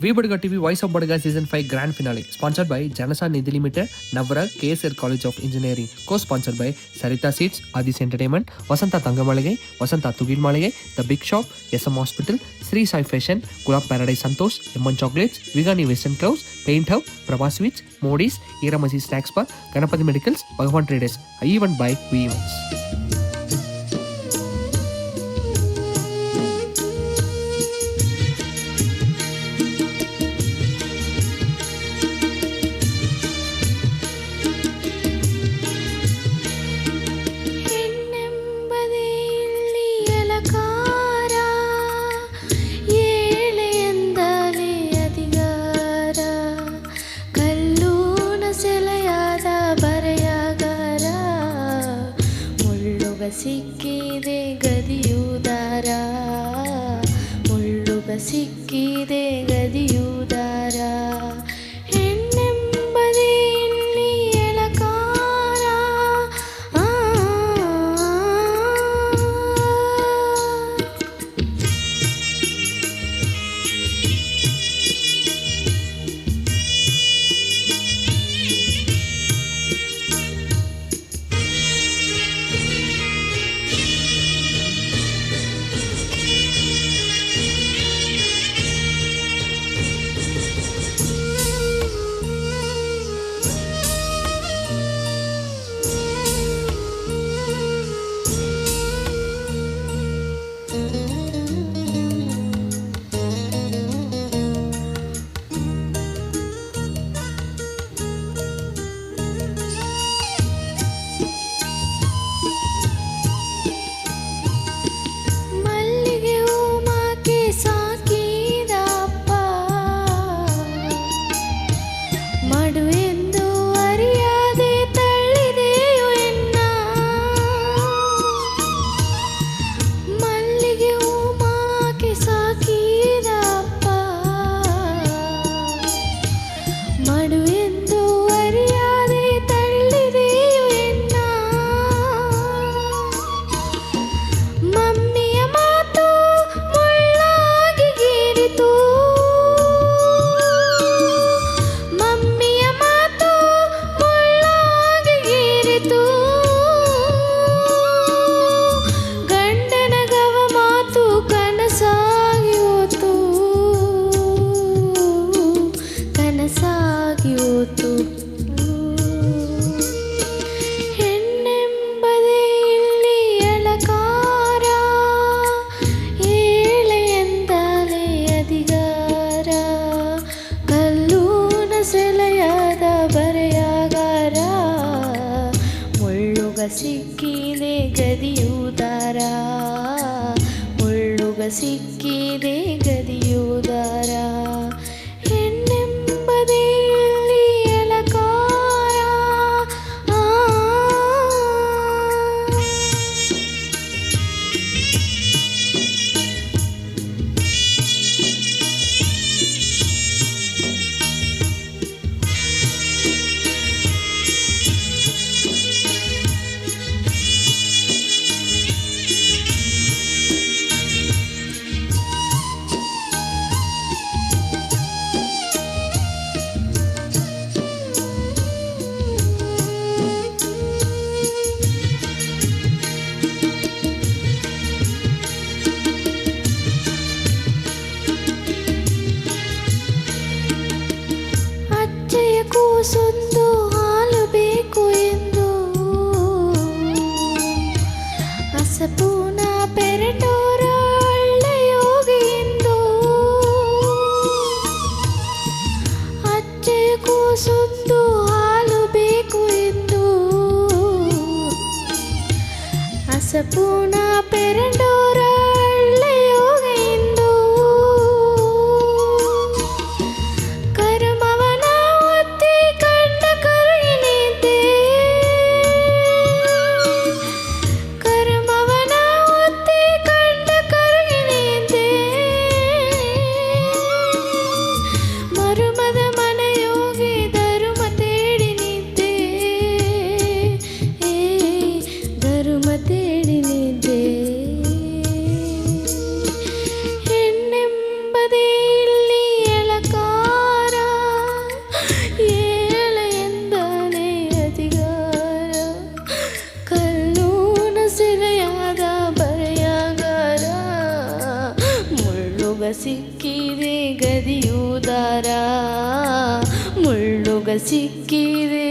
V Badga TV voice of Badga season 5 grand finale sponsored by Janasa Nidhi limited, Navarag, KSR college of engineering. Co sponsored by Sarita seeds, Aadi's entertainment, Vasantha Thangamaligai, Vasantha Thugil Maligai, the big shop, SM hospital, Shri Sai fashion, Gulab paradise Santosh, M1 chocolates, Vigani western clothes, paint hub, Prabha sweets, ಮೋಡೀಸ್, ಈರಮಸಿ snacks bar, Ganapati medicals, Bhagwan traders, even by V events. ಸಿಕ್ಕಿದೆ ಗದಿಯುದಾರ, ಮುಳ್ಳುಗ ಸಿಕ್ಕಿದೆ ಗದಿಯುದಾರ, ಹೆಣ್ಣೆಂಬದೇ ಇಲ್ಲಿ ಎಳಕಾರ. ಹೆಣ್ಣೆಂಬದೇ ಇಲ್ಲಿ ಎಳಕಾರ, ಏಳೆಯೆಂದಲೇ ಅಧಿಗಾರ, ಕಲ್ಲೂನ ಸೆಲೆಯಾದ ಬರೆಯಾಗಾರ, ಮುಳ್ಳುಗ ಸಿಕ್ಕಿದೆ ಗದಿಯುದಾರ, ಮುಳ್ಳುಗ ಸಿಕ್ಕಿದೆ ಗದಿಯುದಾರ, ಹೆಣ್ಣೆಂಬದೇ ಇಲ್ಲಿ ಎಳಕಾರ. ಕೂಸೊಂದು ಹಾಲು ಬೇಕು ಎಂದು ಅಸಪೂನ ಪೆರಟೋರ ಒಳ್ಳೆಯೋಗಿ ಎಂದು, ಅಜ್ಜೆಯ ಕೂಸೊಂದು ಹಾಲು ಬೇಕು ಎಂದು ಅಸಪೂನ ಪೆರಟೋರ ಒಳ್ಳೆಯೋಗಿ ಎಂದು, ಹೆಣ್ಣೆಂಬದೇ ಇಲ್ಲಿ ಎಳಕಾರ. ಸಿಕ್ಕಿದೆ ಗದಿಯುದಾರ ಮುಳ್ಳುಗ ಸಿಕ್ಕಿದೆ